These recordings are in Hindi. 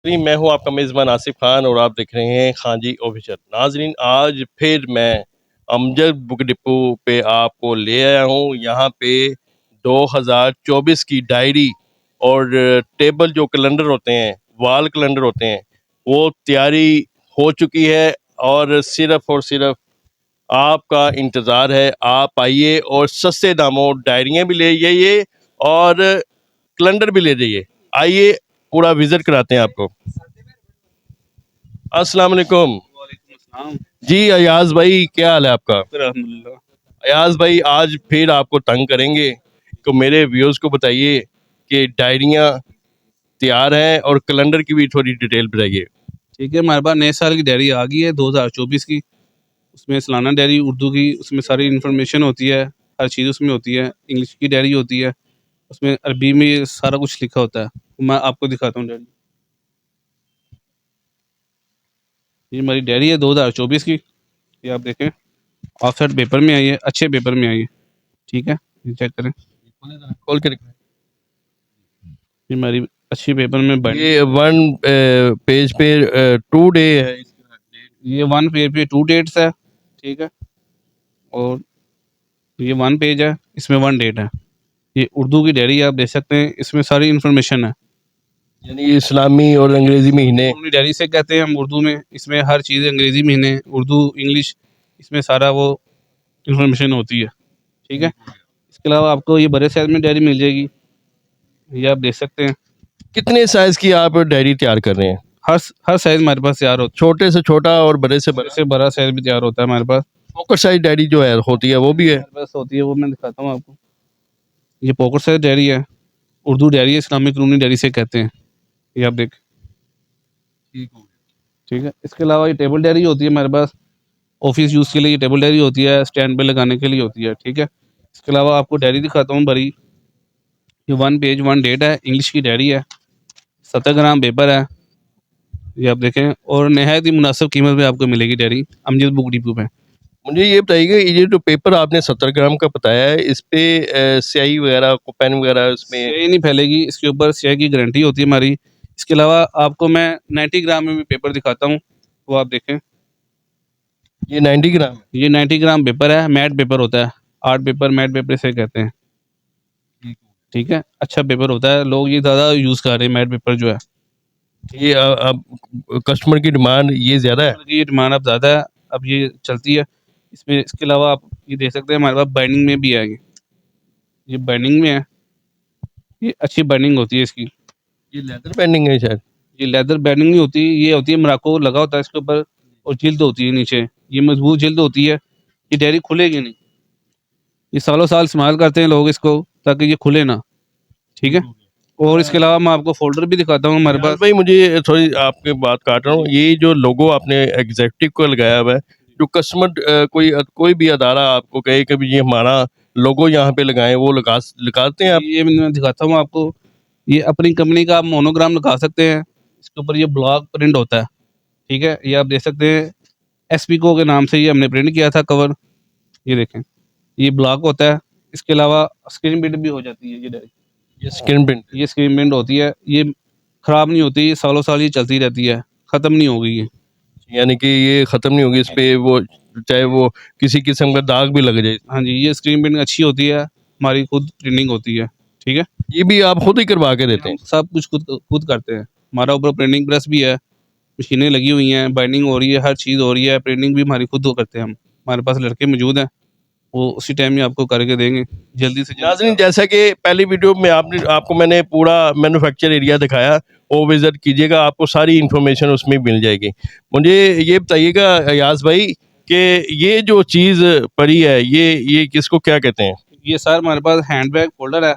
नाज़रीन, मैं हूं आपका मेज़बान आसिफ खान और आप देख रहे हैं खान जी ऑफिशियल। नाज़रीन, आज फिर मैं अमजद बुक डिपो पे आपको ले आया हूं। यहाँ पे 2024 की डायरी और टेबल जो कैलेंडर होते हैं, वाल कैलेंडर होते हैं, वो तैयारी हो चुकी है और सिर्फ आपका इंतज़ार है। आप आइए और सस्ते दामों डायरियाँ भी ले जाइए और कैलेंडर भी ले जाइए। आइए, पूरा विजिट कराते हैं आपको। अस्सलाम वालेकुम। वालेकुम अस्सलाम। जी अयाज भाई, क्या हाल है आपका? अल्हम्दुलिल्लाह। अयाज भाई, आज फिर आपको तंग करेंगे तो मेरे व्यूअर्स को बताइए कि डायरियाँ तैयार हैं और कैलेंडर की भी थोड़ी डिटेल बताइए। ठीक है, हमारे पास नए साल की डायरी आ गई है 2024 की। उसमें सालाना डायरी उर्दू की, उसमें सारी इन्फॉर्मेशन होती है, हर चीज़ उसमें होती है। इंग्लिश की डायरी होती है, उसमें अरबी में सारा कुछ लिखा होता है। मैं आपको दिखाता हूँ डायरी। ये हमारी डायरी है 2024 की। ये आप देखें, ऑफसेट पेपर में आई है, अच्छे पेपर में आई है। ठीक है, ये चेक करें। खोल के दिखाएं। ये हमारी अच्छी पेपर में बनी। ये वन पेज पे 2 डे है। ये 1 पेज पे 2 डेट्स है। ठीक है, और ये 1 पेज है, इसमें 1 डेट है। ये उर्दू की डायरी आप देख सकते हैं, इसमें सारी इन्फॉर्मेशन है। यानी इस्लामी और अंग्रेजी महीने। कौमी डायरी से कहते हैं हम उर्दू में। इसमें हर चीज़ अंग्रेजी महीने, उर्दू, इंग्लिश, इसमें सारा वो इन्फॉर्मेशन होती है। ठीक है, इसके अलावा आपको ये बड़े साइज में डायरी मिल जाएगी, ये आप देख सकते हैं। कितने साइज की आप डायरी तैयार कर रहे हैं? हर साइज हमारे पास तैयार होता छोटे से छोटा और बड़े से है, बड़ा। बड़े से बड़ा साइज भी तैयार होता है हमारे पास। पॉकेट साइज डायरी जो है होती है वो भी है। हमारे पास होती है, वो मैं दिखाता हूँ आपको। ये पॉकेट साइज डायरी है, उर्दू डायरी है, इस्लामिक रूनी डायरी से कहते हैं। ये आप देख, ठीक है। इसके अलावा ये टेबल डायरी होती है हमारे पास, ऑफिस यूज़ के लिए ये टेबल डायरी होती है, स्टैंड पे लगाने के लिए होती है। ठीक है, इसके अलावा आपको डायरी दिखाता हूँ बड़ी। ये 1 पेज 1 डेट है, इंग्लिश की डायरी है, 70 ग्राम पेपर है। ये आप देखें, और नहायत ही मुनासिब कीमत में आपको मिलेगी डायरी अमजद बुक डिपो पे। मुझे ये बताइएगा, ये जो पेपर आपने 70 ग्राम का बताया है, इस पे स्याही वगैरह को पेन वगैरह इसमें? स्याही नहीं फैलेगी, इसके ऊपर स्याही की गारंटी होती है हमारी। इसके अलावा आपको मैं 90 ग्राम में भी पेपर दिखाता हूँ, वो आप देखें। ये 90 ग्राम है। ये 90 ग्राम पेपर है, मैट पेपर होता है, आर्ट पेपर, मैट पेपर से कहते हैं। ठीक है, अच्छा पेपर होता है, लोग ये ज़्यादा यूज़ कर रहे हैं मैट पेपर जो है। ये अब कस्टमर की डिमांड ये ज़्यादा है। ये डिमांड अब ज़्यादा है, अब ये चलती है इसमें। इसके अलावा आप ये देख सकते हैं, हमारे पास बाइंडिंग में भी है। ये बाइंडिंग में है, ये अच्छी बाइंडिंग होती है इसकी। ये लेदर पेंडिंग है शायद। ये लेदर बाइंडिंग नहीं होती, ये होती है मोनाको लगा होता है इसके ऊपर, और जिल्द होती है नीचे, ये मजबूत जिल्द होती है। ये डायरी खुलेगी नहीं, ये सालों साल इस्तेमाल करते हैं लोग इसको, ताकि ये खुले ना। ठीक है, और इसके अलावा मैं आपको फोल्डर भी दिखाता हूँ हमारे यार पास। भाई, मुझे थोड़ी आपकी बात काट रहा हूँ। ये जो लोगो आपने एग्जेक्टिव को लगाया हुआ है, जो कस्टमर कोई भी अदारा आपको कहे कि भी ये हमारा लोगो यहाँ पे लगाएं, वो लगाते हैं आप? ये मैं दिखाता हूँ आपको, ये अपनी कंपनी का आप मोनोग्राम लगा सकते हैं। इसके ऊपर ये ब्लॉक प्रिंट होता है। ठीक है, ये आप देख सकते हैं, एसपीको के नाम से ये हमने प्रिंट किया था कवर। ये देखें, ये ब्लॉक होता है। इसके अलावा स्क्रीन प्रिंट भी हो जाती है ये डायरी। ये स्क्रीन प्रिंट। ये स्क्रीन प्रिंट होती है, ये ख़राब नहीं होती, सालों साल ये चलती रहती है, ख़त्म नहीं होगी ये। यानी कि ये ख़त्म नहीं होगी, इस पे वो चाहे वो किसी किस्म का दाग भी लग जाए। हाँ जी, ये स्क्रीन प्रिंट अच्छी होती है, हमारी खुद प्रिंटिंग होती है। ठीक है, ये भी आप खुद ही करवा के देते हैं? सब कुछ खुद खुद करते हैं। हमारा ऊपर प्रिंटिंग प्रेस भी है, मशीनें लगी हुई हैं, बाइंडिंग हो रही है, हर चीज़ हो रही है, प्रिंटिंग भी हमारी खुद करते हैं हम। हमारे पास लड़के मौजूद हैं, वो उसी टाइम में आपको करके देंगे, जल्दी से नाज़रीन, जल्दी। जैसा कि पहली वीडियो में आपको मैंने पूरा मैन्युफैक्चर एरिया दिखाया, वो विज़िट कीजिएगा, आपको सारी इन्फॉर्मेशन उसमें मिल जाएगी। मुझे ये बताइएगा अयाज भाई कि ये जो चीज़ पड़ी है, ये किसको क्या कहते हैं? ये सर हमारे पास हैंड बैग फोल्डर है,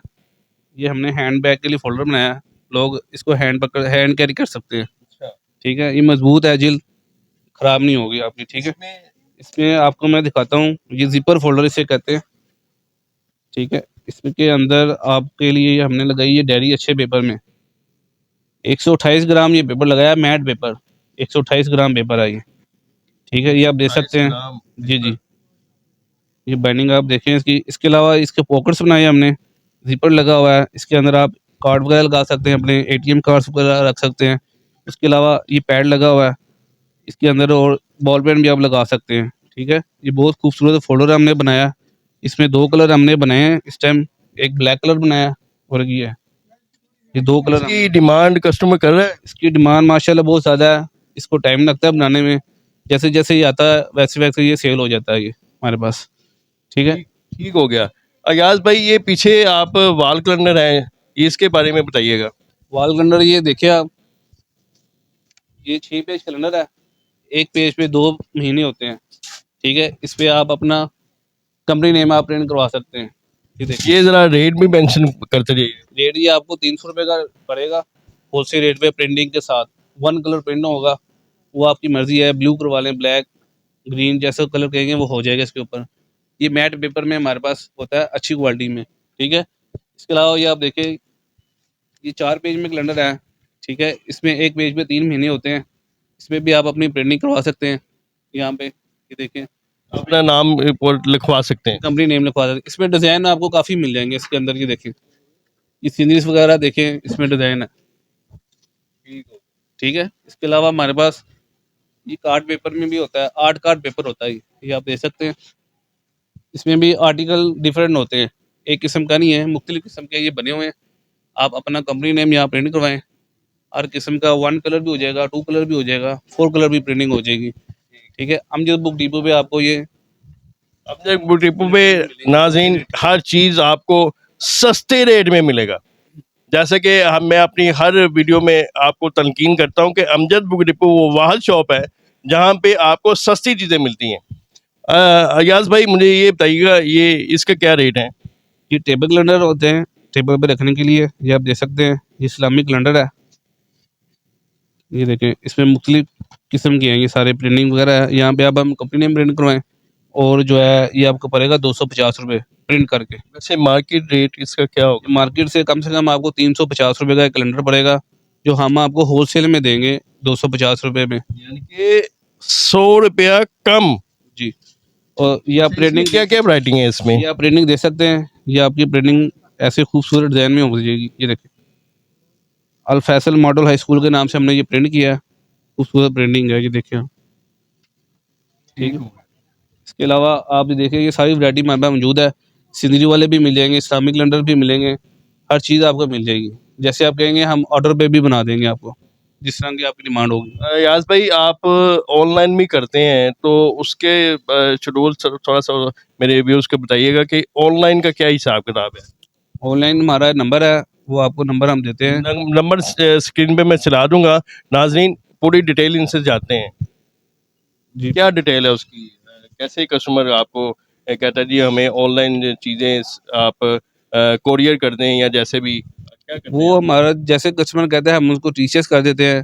ये हमने हैंड बैग के लिए फोल्डर बनाया है। लोग इसको हैंड कैरी कर सकते हैं। ठीक है, ये मजबूत है, जिल्द ख़राब नहीं होगी आपकी। ठीक है, इसमें आपको मैं दिखाता हूँ, ये जिपर फोल्डर इसे कहते हैं। ठीक है, इसके अंदर आपके लिए हमने लगाई है डायरी अच्छे पेपर में। 128 ग्राम ये पेपर लगाया, मैट पेपर, 128 ग्राम पेपर है ये। ठीक है, ये आप देख सकते हैं। जी जी, ये बाइंडिंग आप देखें इसकी। इसके अलावा इसके पॉकेट्स बनाए हमने, जिपर लगा हुआ है, इसके अंदर आप कार्ड वगैरह लगा सकते हैं, अपने एटीएम कार्ड्स वगैरह रख सकते हैं। उसके अलावा ये पैड लगा हुआ है, इसके अंदर और बॉल पेन भी आप लगा सकते हैं। ठीक है, ये बहुत खूबसूरत फोल्डर हमने बनाया। इसमें 2 कलर हमने बनाए हैं इस टाइम, एक ब्लैक कलर बनाया और ये 2 कलर इसकी डिमांड कस्टमर कर रहा है? इसकी डिमांड माशाल्लाह बहुत ज़्यादा है। इसको टाइम लगता है बनाने में, जैसे जैसे ये आता है वैसे वैसे ये सेल हो जाता है ये हमारे पास। ठीक है, ठीक ठीक हो गया। अयाज भाई, ये पीछे आप वाल क्लैंडर हैं, इसके बारे में बताइएगा। वॉल कैलेंडर ये देखिए आप, ये 6 पेज कैलेंडर है। एक पेज पे 2 महीने होते हैं। ठीक है, इस पे आप अपना कंपनी नेम आप प्रिंट करवा सकते हैं। ये देखिए, ये ज़रा रेट भी मेंशन करते जाइए। रेट ये आपको 300 रुपये का पड़ेगा होलसेल रेट पे, प्रिंटिंग के साथ। 1 कलर प्रिंट होगा, वो आपकी मर्जी है, ब्लू करवा लें, ब्लैक, ग्रीन, जैसा कलर कहेंगे वो हो जाएगा इसके ऊपर। ये मैट पेपर में हमारे पास होता है अच्छी क्वालिटी में। ठीक है, इसके अलावा ये आप देखें, ये 4 पेज में कैलेंडर है। ठीक है, इसमें एक पेज पे 3 महीने होते हैं। इसमें भी आप अपनी प्रिंटिंग करवा सकते हैं। यहाँ पे ये देखें, अपना नाम रिपोर्ट लिखवा सकते हैं। कंपनी नेम लिखवा सकते हैं। इसमें डिज़ाइन आपको काफ़ी मिल जाएंगे इसके अंदर। ये देखें, ये सीनरीज वगैरह देखें, इसमें डिज़ाइन है। ठीक है, इसके अलावा हमारे पास ये कार्ड पेपर में भी होता है, आर्ट कार्ड पेपर होता है, ये आप देख सकते हैं। इसमें भी आर्टिकल डिफरेंट होते हैं, एक किस्म का नहीं है, मुख्तलिफ किस्म के ये बने हुए हैं। आप अपना कंपनी नेम यहाँ प्रिंट करवाएं। हर किस्म का 1 कलर भी हो जाएगा, 2 कलर भी हो जाएगा, 4 कलर भी प्रिंटिंग हो जाएगी। ठीक है, अमजद बुक डिपो पे आपको ये अपने बुक डिपो पे नाज़रीन हर चीज़ आपको सस्ते रेट में मिलेगा। जैसे कि मैं अपनी हर वीडियो में आपको तलकीन करता हूँ कि अमजद बुक डिपो वो वाहद शॉप है जहाँ पे आपको सस्ती चीज़ें मिलती हैं। अयाज भाई, मुझे ये बताइएगा, ये इसका क्या रेट है? ये टेबल कैलेंडर होते हैं, टेबल पे रखने के लिए, ये आप देख सकते हैं। ये इस्लामिक कैलेंडर है, ये देखें, इसमें मुख्तलिफ किस्म के हैं, ये सारे प्रिंटिंग वगैरह है। यहाँ पे आप हम कंपनी नेम प्रिंट करवाएं, और जो है ये आपको पड़ेगा 250 रुपये प्रिंट करके। वैसे मार्केट रेट इसका क्या होगा? मार्केट से कम आपको 350 रुपये का एक कैलेंडर पड़ेगा, जो हम आपको होलसेल में देंगे 250 रुपये में। यानी कि 100 रुपया कम। जी, और ये आप प्रिंटिंग क्या क्या वैरायटी है इसमें? ये आप प्रिंटिंग दे सकते हैं। ये आपकी प्रिंटिंग ऐसे खूबसूरत डिज़ाइन में हो जाएगी। ये देखिए, अल फैसल मॉडल हाई स्कूल के नाम से हमने ये प्रिंट किया है, खूबसूरत प्रिंटिंग है, ये देखिए आप। ठीक है, इसके अलावा आप ये देखिए, ये सारी वैरायटी हमारे पास मौजूद है। सीनरी वाले भी मिल जाएंगे, इस्लामिक कैलेंडर भी मिलेंगे, हर चीज़ आपको मिल जाएगी। जैसे आप कहेंगे हम ऑर्डर पे भी बना देंगे आपको, जिस तरह की आपकी डिमांड होगी। याज भाई, आप ऑनलाइन भी करते हैं तो उसके शेड्यूल थोड़ा सा मेरे व्यूअर्स को बताइएगा कि ऑनलाइन का क्या हिसाब किताब है? ऑनलाइन हमारा नंबर है, वो आपको नंबर हम देते हैं। नंबर स्क्रीन पे मैं चला दूंगा। नाजरीन, पूरी डिटेल इनसे जाते हैं। जी, क्या डिटेल है उसकी? कैसे कस्टमर आपको कहता है जी हमें ऑनलाइन चीज़ें आप कोरियर कर दें या जैसे भी क्या करते वो हमारा जैसे कस्टमर कहता है हम उसको टीचर्स कर देते हैं।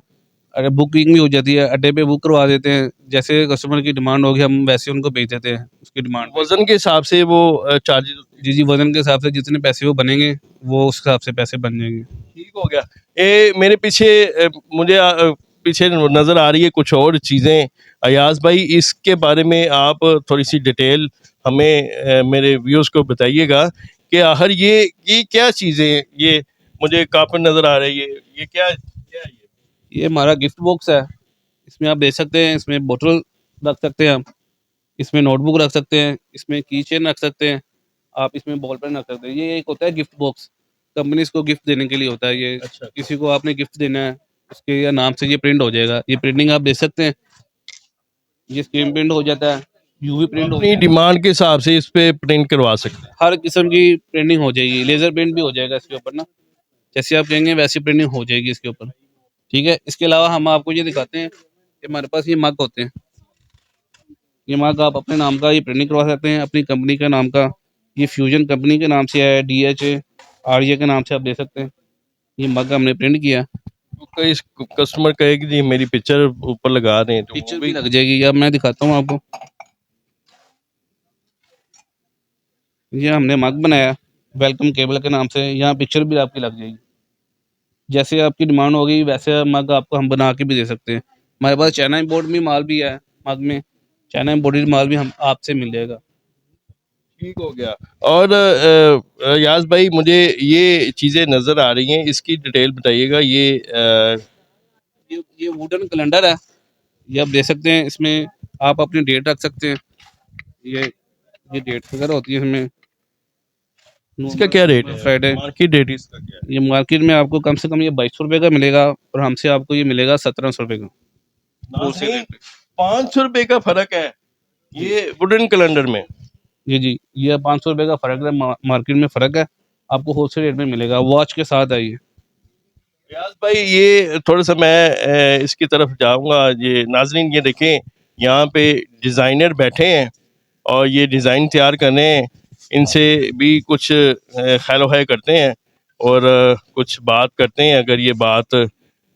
अगर बुकिंग भी हो जाती है, अड्डे पे बुक करवा देते हैं, जैसे कस्टमर की डिमांड होगी हम वैसे उनको भेज देते हैं उसकी डिमांड हैं? वजन के हिसाब से वो चार्जेस? जी जी, वजन के हिसाब से जितने पैसे वो बनेंगे वो उस हिसाब से पैसे बन जाएंगे। ठीक हो गया। ये मेरे पीछे मुझे पीछे नज़र आ रही है कुछ और चीज़ें। अयाज भाई, इसके बारे में आप थोड़ी सी डिटेल हमें मेरे व्यूअर्स को बताइएगा कि आखिर ये क्या चीज़ें हैं? ये मुझे काफ़ी नज़र आ रही है, ये क्या क्या है ये? ये हमारा गिफ्ट बॉक्स है, इसमें आप देख सकते हैं, इसमें बोतल रख सकते हैं हम, इसमें नोटबुक रख सकते हैं, इसमें की चेन रख सकते हैं, आप इसमें बॉल पेन रख सकते हैं। ये एक होता है गिफ्ट बॉक्स, कंपनी इसको गिफ्ट देने के लिए होता है। ये अच्छा, किसी को आपने गिफ्ट देना है, उसके या नाम से ये प्रिंट हो जाएगा। ये प्रिंटिंग आप देख सकते हैं, ये स्क्रीन प्रिंट हो जाता है, यूवी प्रिंट हो अपनी जाता है, डिमांड के हिसाब से इस पे प्रिंट करवा सकते हैं। हर किस्म की प्रिंटिंग हो जाएगी। लेज़र प्रिंट भी हो जाएगा इसके ऊपर ना, जैसे आप कहेंगे वैसी प्रिंटिंग हो जाएगी इसके ऊपर। ठीक है, इसके अलावा हम आपको ये दिखाते हैं कि हमारे पास ये मग होते हैं। ये मग आप अपने नाम का ये प्रिंटिंग करवा सकते हैं, अपनी कंपनी के नाम का। ये फ्यूजन कंपनी के नाम से है, DH आर्य के नाम से आप दे सकते हैं। ये मग हमने प्रिंट किया, तो कई कस्टमर कहेगी जी मेरी पिक्चर ऊपर लगा दें तो पिक्चर वो भी भी। लग जाएगी। अब मैं दिखाता हूँ आपको, ये हमने मग बनाया वेलकम केबल के नाम से, यहाँ पिक्चर भी आपकी लग जाएगी। जैसे आपकी डिमांड होगी वैसे मग आपको हम बना के भी दे सकते हैं। हमारे पास चाइना इम्पोर्ट भी माल भी है, मग में चाइना इम्पोर्टेड माल भी हम आपसे मिल जाएगा। ठीक हो गया। और याज भाई, मुझे ये चीज़ें नज़र आ रही हैं, इसकी डिटेल बताइएगा। ये ये वुडन कैलेंडर है, ये आप दे सकते हैं। इसमें आप अपनी डेट रख सकते हैं। ये डेट वगैरह होती है इसमें। इसका क्या रेट है? फ्राइडे। मार्केट रेट इसका क्या है? ये मार्केट में आपको कम से कम ये 2200 का मिलेगा, और हमसे आपको ये मिलेगा 1700 का होलसेल नाज़रीन, रेट पे। 500 रुपए का फर्क है ये वुडन कैलेंडर में। जी, ये 500 का फ़र्क है, मार्केट में फ़र्क है, आपको होलसेल रेट में मिलेगा, वॉच के साथ है ये। रियाज भाई, ये थोड़ा सा मैं इसकी तरफ जाऊंगा। ये नाजरीन, ये देखें, यहाँ पे डिज़ाइनर बैठे हैं और ये डिज़ाइन तैयार कर रहे हैं। इनसे भी कुछ खैलो है करते हैं और कुछ बात करते हैं। अगर ये बात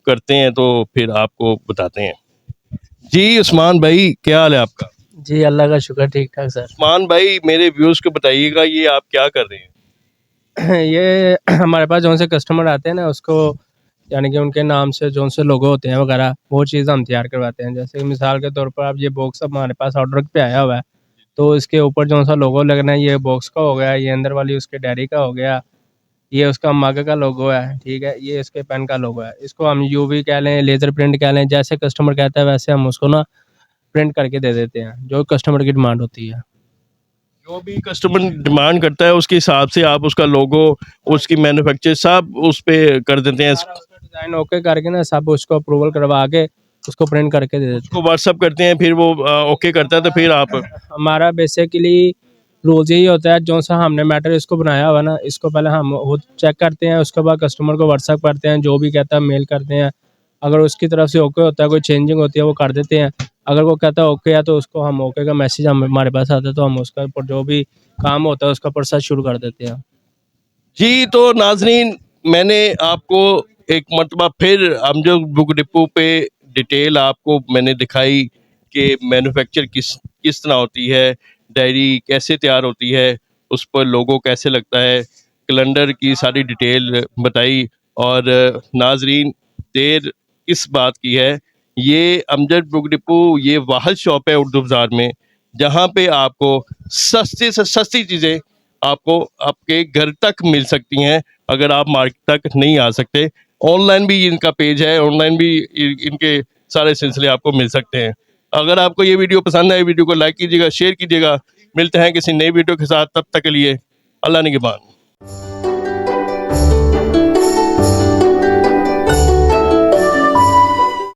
करते हैं तो फिर आपको बताते हैं। जी उस्मान भाई, क्या हाल है आपका? जी अल्लाह का शुक्र, ठीक ठाक सर। उस्मान भाई, मेरे व्यूज़ को बताइएगा, ये आप क्या कर रहे हैं? ये हमारे पास जौन से कस्टमर आते हैं ना, उसको यानी कि उनके नाम से जौन से लोगो होते हैं वगैरह, वो चीज़ हम तैयार करवाते हैं। जैसे कि मिसाल के तौर पर आप ये बॉक्स अब हमारे पास ऑर्डर पे आया हुआ है, तो इसके ऊपर जौन सा लोगो लगना है, ये बॉक्स का हो गया, ये अंदर वाली उसके डायरी का हो गया, ये उसका मग का लोगो है, ठीक है, ये इसके पेन का लोगो है। इसको हम यूवी कह लें, लेज़र प्रिंट कह लें, जैसे कस्टमर कहता है वैसे हम उसको ना प्रिंट करके दे देते हैं, जो कस्टमर की डिमांड होती है। जो भी कस्टमर डिमांड करता है उसके हिसाब से आप उसका लोगो, उसकी मैन्युफैक्चर सब उस पे कर देते हैं। उसका डिज़ाइन ओके करके ना सब उसको अप्रूवल करवा के उसको प्रिंट करके दे देते उसको व्हाट्सअप करते हैं, फिर वो ओके करता है तो फिर आप हैं। हमारा बेसिकली रूल्स यही होता है, जो सा हमने मैटर इसको बनाया हुआ ना, इसको पहले हम खुद चेक करते हैं, उसके बाद कस्टमर को व्हाट्सअप करते हैं, जो भी कहता है मेल करते हैं। अगर उसकी तरफ से ओके होता है, कोई चेंजिंग होती है वो कर देते हैं। अगर वो कहता है ओके है, तो उसको हम ओके का मैसेज हमारे पास आता है, तो हम उसका ऊपर जो भी काम होता है उसका प्रोसेस शुरू कर देते हैं। जी। तो नाजरीन, मैंने आपको एक मरतबा फिर अमजद बुक डिपो पे डिटेल आपको मैंने दिखाई कि मैन्युफैक्चर किस किस तरह होती है, डायरी कैसे तैयार होती है, उस पर लोगो कैसे लगता है, कैलेंडर की सारी डिटेल बताई। और नाजरीन, देर किस बात की है, ये अमजद बुक डिपो ये वाहिद शॉप है उर्दू बाज़ार में जहाँ पे आपको सस्ती से सस्ती चीज़ें आपको आपके घर तक मिल सकती हैं। अगर आप मार्केट तक नहीं आ सकते, ऑनलाइन भी इनका पेज है, ऑनलाइन भी इनके सारे सिलसिले आपको मिल सकते हैं। अगर आपको ये वीडियो पसंद आए, वीडियो को लाइक कीजिएगा, शेयर कीजिएगा। मिलते हैं किसी नई वीडियो के साथ, तब तक के लिए अल्लाह निगहबान।